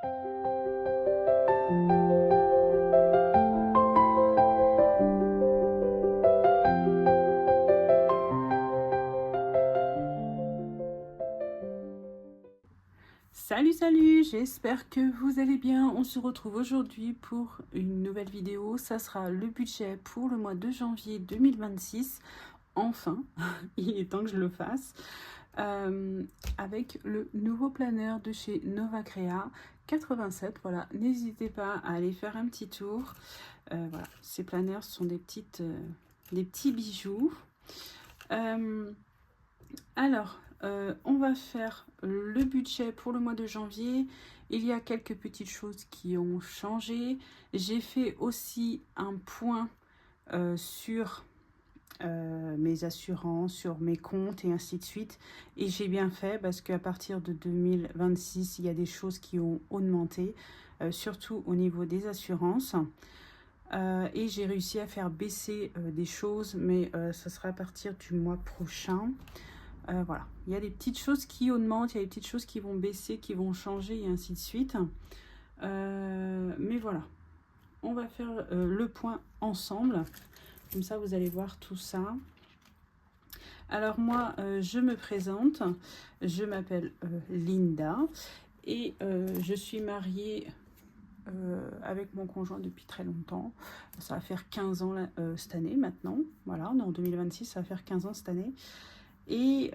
Salut, salut, j'espère que vous allez bien. On se retrouve aujourd'hui pour une nouvelle vidéo. Ça sera le budget pour le mois de janvier 2026. Enfin, il est temps que je le fasse. Avec le nouveau planeur de chez Nova Crea 87. Voilà, n'hésitez pas à aller faire un petit tour. Voilà, ces planeurs sont des petits bijoux. On va faire le budget pour le mois de janvier. Il y a quelques petites choses qui ont changé. J'ai fait aussi un point sur mes assurances, sur mes comptes et ainsi de suite. Et j'ai bien fait parce qu'à partir de 2026, il y a des choses qui ont augmenté, surtout au niveau des assurances. Et j'ai réussi à faire baisser des choses, mais ça sera à partir du mois prochain. Voilà, il y a des petites choses qui augmentent, il y a des petites choses qui vont baisser, qui vont changer et ainsi de suite. Mais voilà, on va faire le point ensemble. Comme ça, vous allez voir tout ça. Alors moi, je me présente. Je m'appelle Linda et je suis mariée avec mon conjoint depuis très longtemps. Ça va faire 15 ans cette année maintenant. Voilà, on est en 2026, ça va faire 15 ans cette année. Et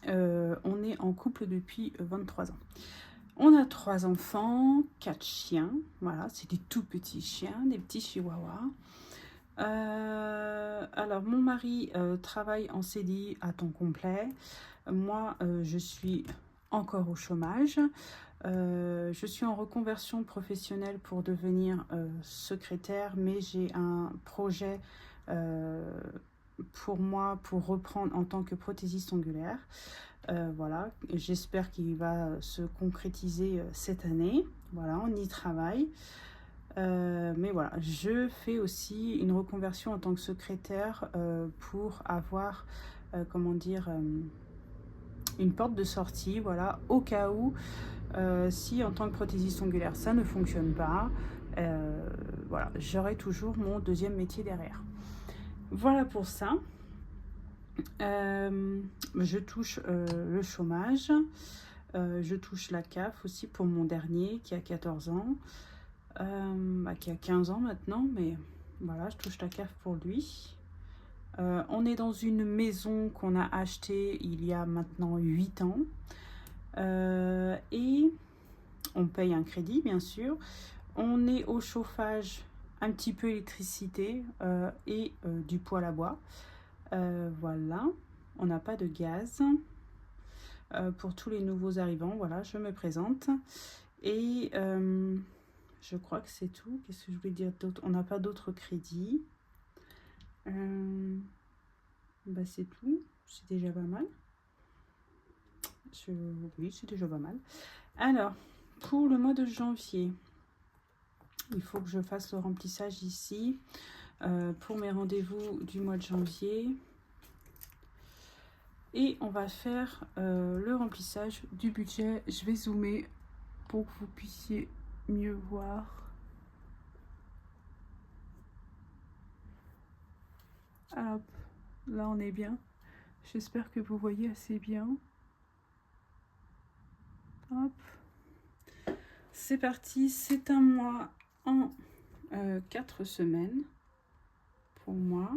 on est en couple depuis 23 ans. On a 3 enfants, 4 chiens. Voilà, c'est des tout petits chiens, des petits chihuahuas. Alors, mon mari travaille en CDI à temps complet. Moi, je suis encore au chômage. Je suis en reconversion professionnelle pour devenir secrétaire, mais j'ai un projet pour moi pour reprendre en tant que prothésiste ongulaire. Voilà, j'espère qu'il va se concrétiser cette année. Voilà, on y travaille. Mais voilà, je fais aussi une reconversion en tant que secrétaire pour avoir, comment dire, une porte de sortie, voilà, au cas où, si en tant que prothésiste ongulaire ça ne fonctionne pas, voilà, j'aurai toujours mon deuxième métier derrière. Voilà pour ça. Je touche le chômage, je touche la CAF aussi pour mon dernier qui a 14 ans, qui a 15 ans maintenant, mais voilà, je touche la CAF pour lui. On est dans une maison qu'on a achetée il y a maintenant 8 ans et on paye un crédit bien sûr. On est au chauffage, un petit peu électricité et du poêle à bois. Voilà, on n'a pas de gaz. Pour tous les nouveaux arrivants, voilà, je me présente. Et je crois que c'est tout. Qu'est-ce que je voulais dire d'autre? On n'a pas d'autres crédits. Bah c'est tout. C'est déjà pas mal. Oui, c'est déjà pas mal. Alors, pour le mois de janvier, il faut que je fasse le remplissage ici. Pour mes rendez-vous du mois de janvier. Et on va faire le remplissage du budget. Je vais zoomer pour que vous puissiez mieux voir. Hop, là on est bien. J'espère que vous voyez assez bien. Hop. C'est parti, c'est un mois en 4 semaines pour moi.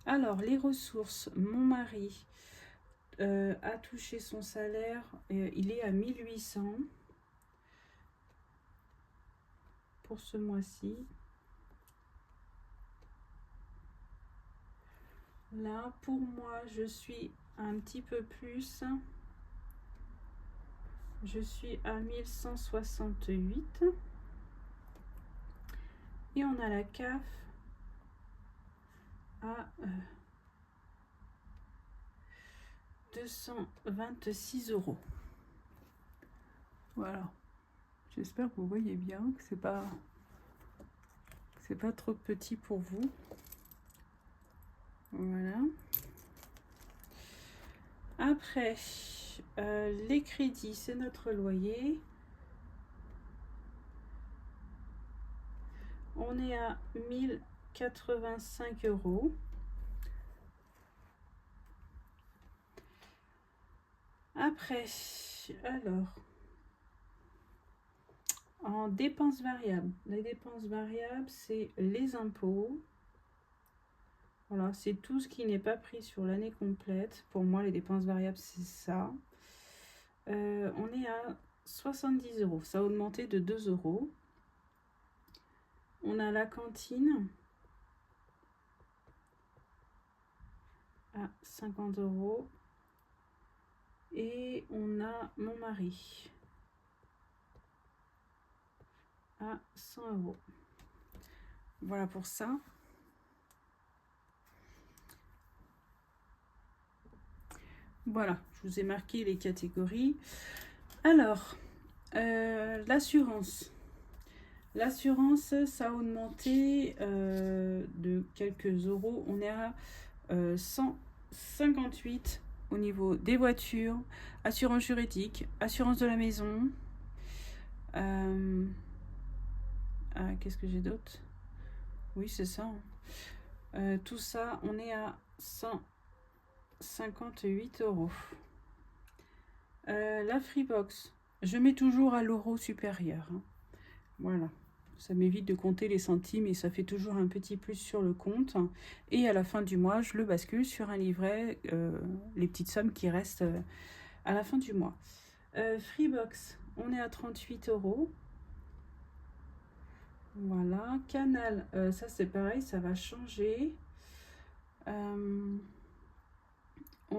Alors, les ressources, mon mari a touché son salaire, il est à 1800 pour ce mois-ci. Là, pour moi, je suis un petit peu plus. Je suis à 1168. Et on a la CAF à 226 €. Voilà. J'espère que vous voyez bien, que c'est pas trop petit pour vous. Voilà. Après, les crédits, c'est notre loyer. On est à 1085 €. Après, alors, en dépenses variables. Les dépenses variables, c'est les impôts. Voilà, c'est tout ce qui n'est pas pris sur l'année complète. Pour moi, les dépenses variables, c'est ça. On est à 70 €. Ça a augmenté de 2 €. On a la cantine à 50 €. Et on a mon mari à 100 €. Voilà pour ça. Voilà, je vous ai marqué les catégories. Alors, l'assurance. L'assurance, ça a augmenté de quelques euros. On est à 158 au niveau des voitures, assurance juridique, assurance de la maison. Qu'est-ce que j'ai d'autre? Oui, c'est ça. Tout ça, on est à 158 €. La Freebox, je mets toujours à l'euro supérieur. Hein. Voilà. Ça m'évite de compter les centimes et ça fait toujours un petit plus sur le compte. Et à la fin du mois, je le bascule sur un livret, les petites sommes qui restent à la fin du mois. Freebox, on est à 38 €. Voilà. Canal, ça c'est pareil, ça va changer. On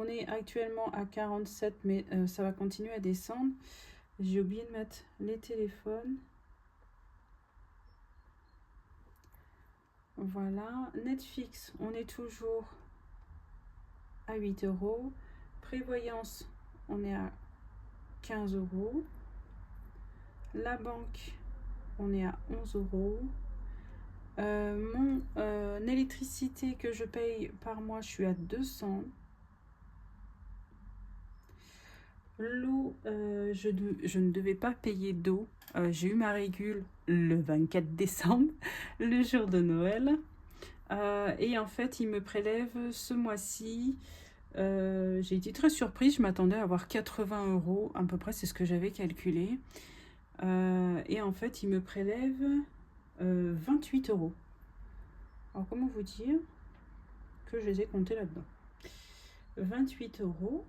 est actuellement à 47, mais ça va continuer à descendre. J'ai oublié de mettre les téléphones. Voilà, Netflix, on est toujours à 8 €. Prévoyance, on est à 15 €. La banque, on est à 11 €. Mon électricité que je paye par mois, je suis à 200. L'eau, je ne devais pas payer d'eau. J'ai eu ma régule le 24 décembre, le jour de Noël. Et en fait, il me prélève ce mois-ci. J'ai été très surprise, je m'attendais à avoir 80 € à peu près, c'est ce que j'avais calculé. Et en fait, il me prélève 28 €. Alors, comment vous dire que je les ai comptés là-dedans? 28 €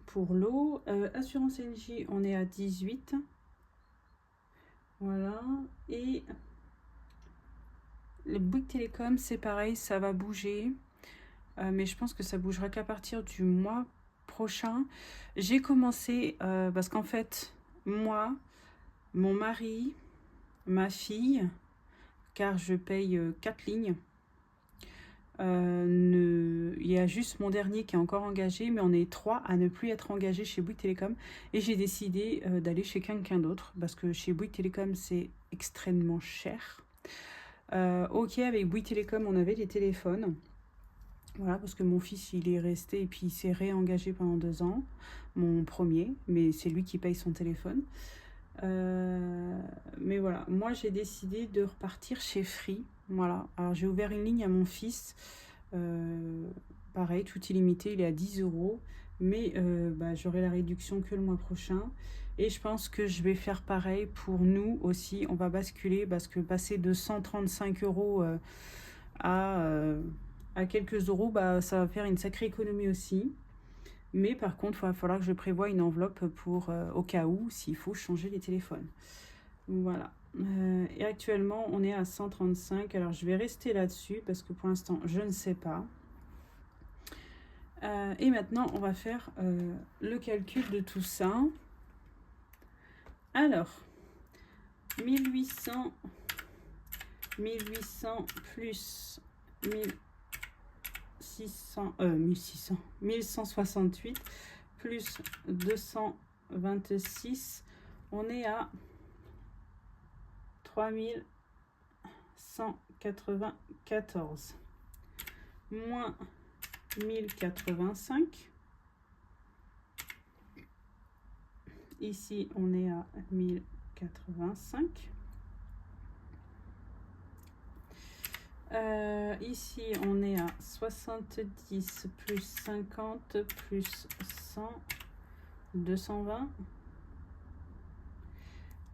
pour l'eau. Assurance énergie, on est à 18. Voilà. Et le Bouygues Télécom, c'est pareil, ça va bouger. Mais je pense que ça bougera qu'à partir du mois prochain. J'ai commencé parce qu'en fait, moi, mon mari, ma fille, car je paye 4 lignes, il y a juste mon dernier qui est encore engagé, mais on est 3 à ne plus être engagés chez Bouygues Télécom. Et j'ai décidé d'aller chez quelqu'un d'autre, parce que chez Bouygues Télécom, c'est extrêmement cher. Ok, avec Bouygues Télécom, on avait des téléphones. Voilà, parce que mon fils, il est resté et puis il s'est réengagé pendant 2 ans, mon premier, mais c'est lui qui paye son téléphone. Mais voilà, moi j'ai décidé de repartir chez Free. Voilà, alors j'ai ouvert une ligne à mon fils. Pareil, tout illimité, il est à 10 €. Mais j'aurai la réduction que le mois prochain. Et je pense que je vais faire pareil pour nous aussi. On va basculer parce que passer de 135 € à quelques euros, ça va faire une sacrée économie aussi. Mais par contre, il va falloir que je prévoie une enveloppe pour au cas où, s'il faut changer les téléphones. Voilà. Et actuellement, on est à 135. Alors, je vais rester là-dessus parce que pour l'instant, je ne sais pas. Et maintenant, on va faire le calcul de tout ça. Alors, 1800 plus 1168 plus 226, on est à 3194 moins 1085, Ici, on est à 1085. Ici, on est à 70 plus 50 plus 100, 220.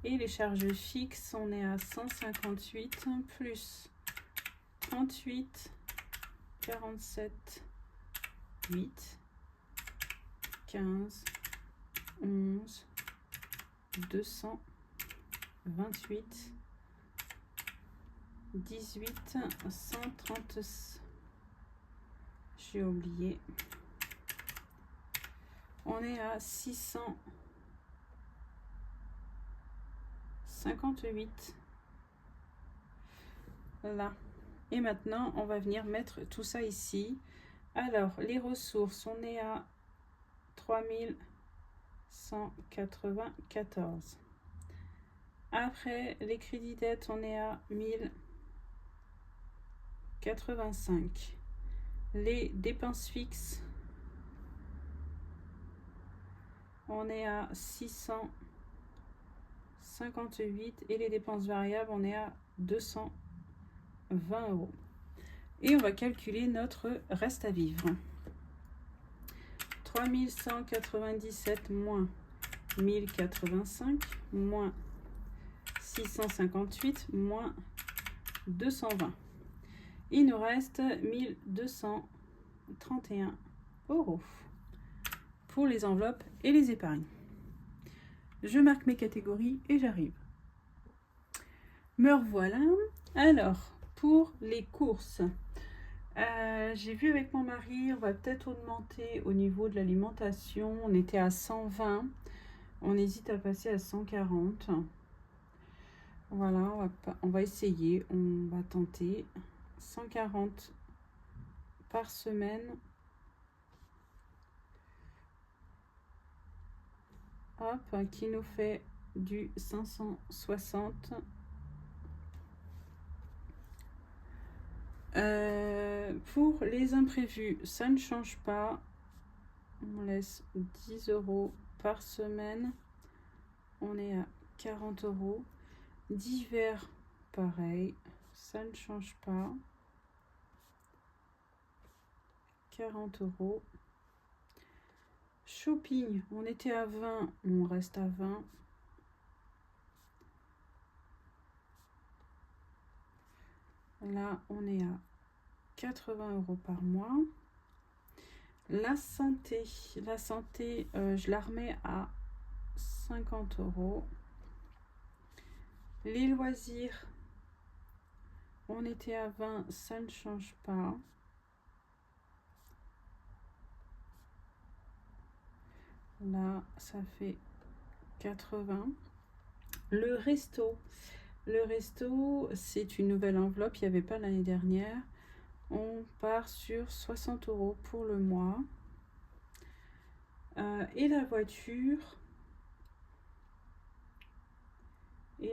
Et les charges fixes, on est à 158 plus 38, 47, 8, 15, 11, 228, 18, 130, j'ai oublié. On est à 658. Là. Et maintenant, on va venir mettre tout ça ici. Alors, les ressources, on est à 3194. Après, les crédits dettes, on est à 1085. Les dépenses fixes, on est à 658. Et les dépenses variables, on est à 220 €. Et on va calculer notre reste à vivre. 3197 moins 1085 moins 658 moins 220. Il nous reste 1231 € pour les enveloppes et les épargnes. Je marque mes catégories et j'arrive. Me revoilà. Alors, pour les courses, j'ai vu avec mon mari, on va peut-être augmenter au niveau de l'alimentation. On était à 120, on hésite à passer à 140. Voilà, on va essayer, on va tenter 140 par semaine. Hop, qui nous fait du 560. Pour les imprévus, ça ne change pas. On laisse 10 € par semaine. On est à 40 €. Divers, pareil, ça ne change pas. 40 €. Shopping, on était à 20, on reste à 20. Là, on est à 80 € par mois. La santé, je la remets à 50 €. Les loisirs, on était à 20, ça ne change pas. Là, ça fait 80. Le resto, c'est une nouvelle enveloppe, il n'y avait pas l'année dernière. On part sur 60 € pour le mois. Et la voiture, je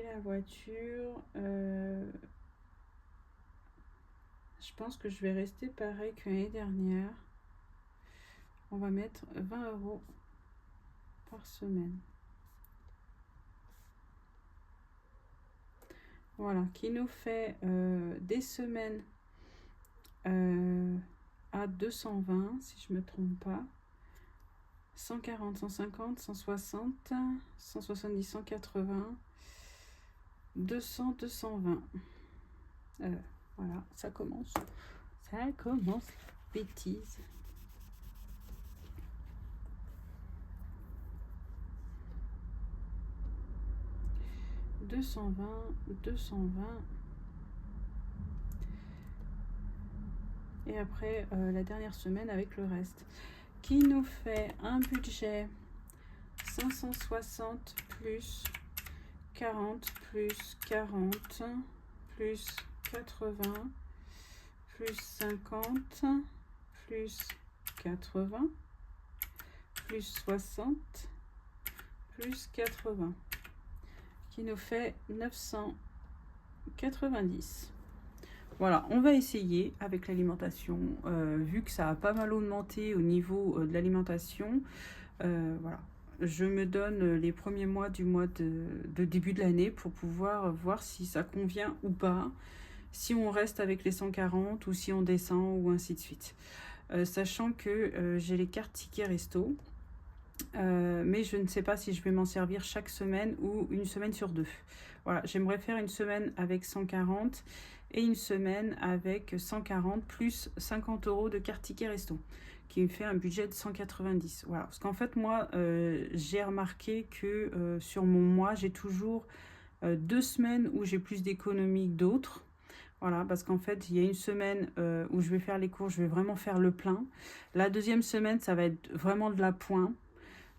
pense que je vais rester pareil que l'année dernière. On va mettre 20 € par semaine. Voilà, qui nous fait des semaines à 220, si je ne me trompe pas. 140, 150, 160, 170, 180, 200, 220. Voilà, ça commence. Bêtise. « 220, 220. Et après, la dernière semaine avec le reste. Qui nous fait un budget 560 plus 40 plus 40 plus 80 plus 50 plus 80 plus 60 plus 80 qui nous fait 990. Voilà, on va essayer avec l'alimentation, vu que ça a pas mal augmenté au niveau de l'alimentation. Voilà, je me donne les premiers mois du mois de début de l'année pour pouvoir voir si ça convient ou pas, si on reste avec les 140 ou si on descend ou ainsi de suite. Sachant que j'ai les cartes tickets resto, mais je ne sais pas si je vais m'en servir chaque semaine ou une semaine sur deux. Voilà, j'aimerais faire une semaine avec 140 et une semaine avec 140 plus 50 € de carte ticket resto, qui me fait un budget de 190. Voilà, parce qu'en fait, moi, j'ai remarqué que sur mon mois, j'ai toujours 2 semaines où j'ai plus d'économies que d'autres. Voilà, parce qu'en fait, il y a une semaine où je vais faire les cours, je vais vraiment faire le plein. La deuxième semaine, ça va être vraiment de la pointe.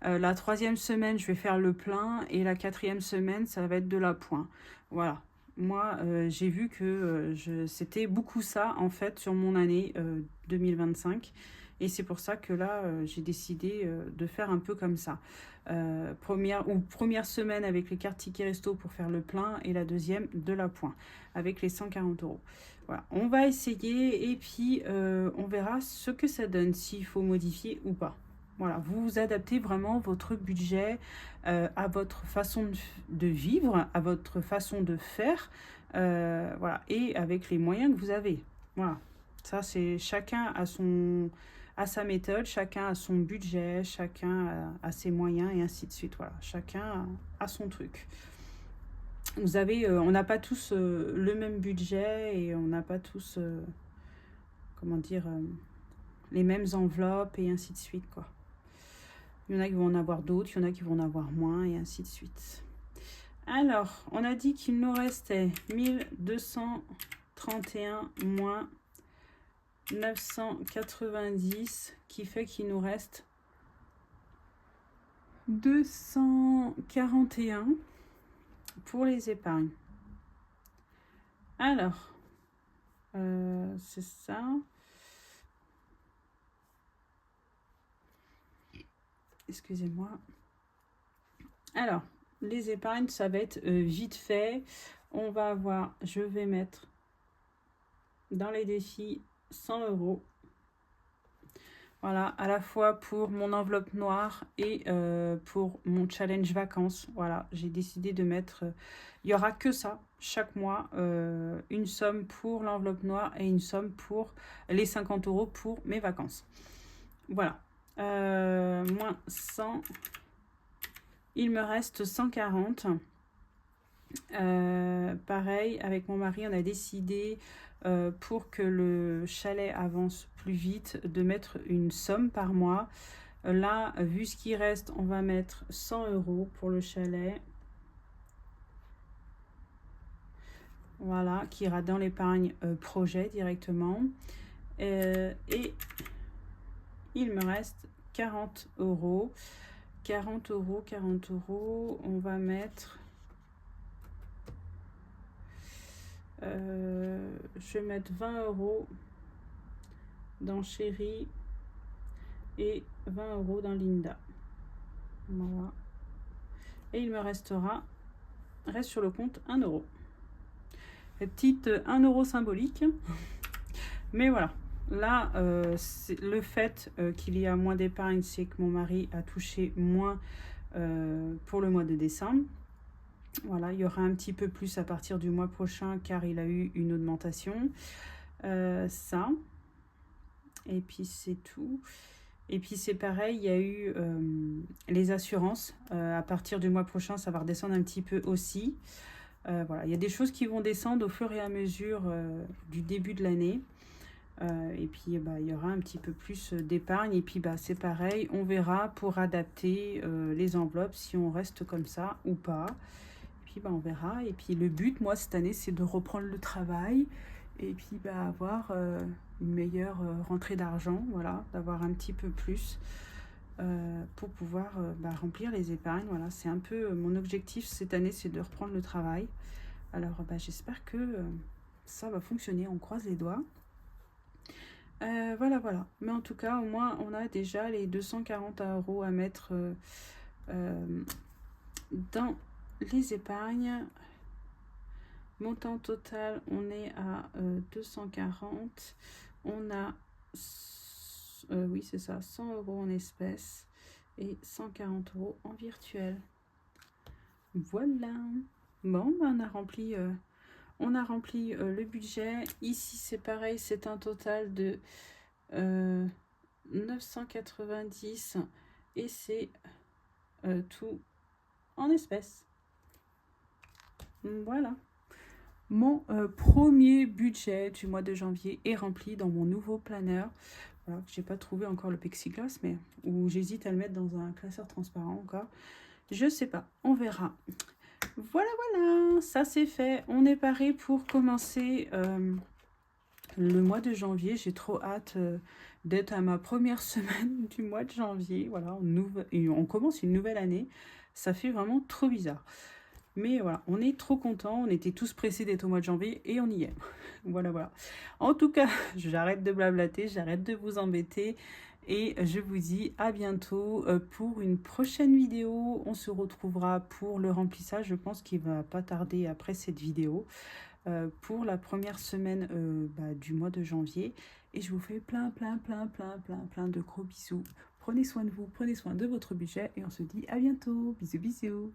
La troisième semaine, je vais faire le plein. Et la quatrième semaine, ça va être de la pointe. Voilà. Moi, j'ai vu que c'était beaucoup ça, en fait, sur mon année 2025. Et c'est pour ça que là, j'ai décidé de faire un peu comme ça. Première semaine avec les cartes tickets resto pour faire le plein. Et la deuxième, de la pointe, avec les 140 €. Voilà, on va essayer et puis on verra ce que ça donne, s'il faut modifier ou pas. Voilà, vous adaptez vraiment votre budget à votre façon de vivre, à votre façon de faire, voilà, et avec les moyens que vous avez. Voilà, ça c'est chacun a sa méthode, chacun a son budget, chacun a ses moyens et ainsi de suite. Voilà, chacun a son truc. Vous avez, on n'a pas tous le même budget et on n'a pas tous, comment dire, les mêmes enveloppes et ainsi de suite, quoi. Il y en a qui vont en avoir d'autres, il y en a qui vont en avoir moins, et ainsi de suite. Alors, on a dit qu'il nous restait 1231 moins 990, qui fait qu'il nous reste 241 pour les épargnes. Alors, c'est ça. Excusez-moi. Alors, les épargnes, ça va être vite fait. On va avoir, je vais mettre dans les défis 100 €. Voilà, à la fois pour mon enveloppe noire et pour mon challenge vacances. Voilà, j'ai décidé de mettre, il n'y aura que ça, chaque mois, une somme pour l'enveloppe noire et une somme pour les 50 € pour mes vacances. Voilà, moins 100, il me reste 140. Pareil, avec mon mari, on a décidé pour que le chalet avance plus vite de mettre une somme par mois. Là, vu ce qui reste, on va mettre 100 € pour le chalet. Voilà, qui ira dans l'épargne projet directement. Et il me reste 40 €. 40 €, 40 €. On va mettre... je vais mettre 20 € dans Chérie et 20 € dans Linda. Voilà. Et il me reste sur le compte 1 €. Petite 1 € symbolique. Mais voilà. Là, le fait qu'il y a moins d'épargne, c'est que mon mari a touché moins pour le mois de décembre. Voilà, il y aura un petit peu plus à partir du mois prochain car il a eu une augmentation. Ça. Et puis c'est tout. Et puis c'est pareil, il y a eu les assurances. À partir du mois prochain, ça va redescendre un petit peu aussi. Voilà, il y a des choses qui vont descendre au fur et à mesure du début de l'année. Et puis il y aura un petit peu plus d'épargne. Et puis c'est pareil, on verra pour adapter les enveloppes si on reste comme ça ou pas. Et puis on verra. Et puis le but, moi, cette année, c'est de reprendre le travail. Et puis avoir une meilleure rentrée d'argent, voilà, d'avoir un petit peu plus pour pouvoir remplir les épargnes. Voilà, c'est un peu mon objectif cette année, c'est de reprendre le travail. Alors j'espère que ça va fonctionner, on croise les doigts. Voilà. Mais en tout cas, au moins, on a déjà les 240 € à mettre dans les épargnes. Montant total, on est à 240. On a, oui, c'est ça, 100 € en espèces. et 140 € en virtuel. Voilà. Bon, ben on a rempli le budget. Ici, c'est pareil, c'est un total de 990 et c'est tout en espèces. Voilà. Mon premier budget du mois de janvier est rempli dans mon nouveau planeur. Voilà, j'ai pas trouvé encore le plexiglas, mais où j'hésite à le mettre dans un classeur transparent encore. Je sais pas, on verra. Voilà, voilà, ça c'est fait. On est paré pour commencer le mois de janvier. J'ai trop hâte d'être à ma première semaine du mois de janvier. Voilà, on commence une nouvelle année. Ça fait vraiment trop bizarre. Mais voilà, on est trop contents. On était tous pressés d'être au mois de janvier et on y est. Voilà, voilà. En tout cas, j'arrête de blablater, j'arrête de vous embêter. Et je vous dis à bientôt pour une prochaine vidéo. On se retrouvera pour le remplissage. Je pense qu'il va pas tarder après cette vidéo. Pour la première semaine du mois de janvier. Et je vous fais plein de gros bisous. Prenez soin de vous, prenez soin de votre budget. Et on se dit à bientôt. Bisous, bisous.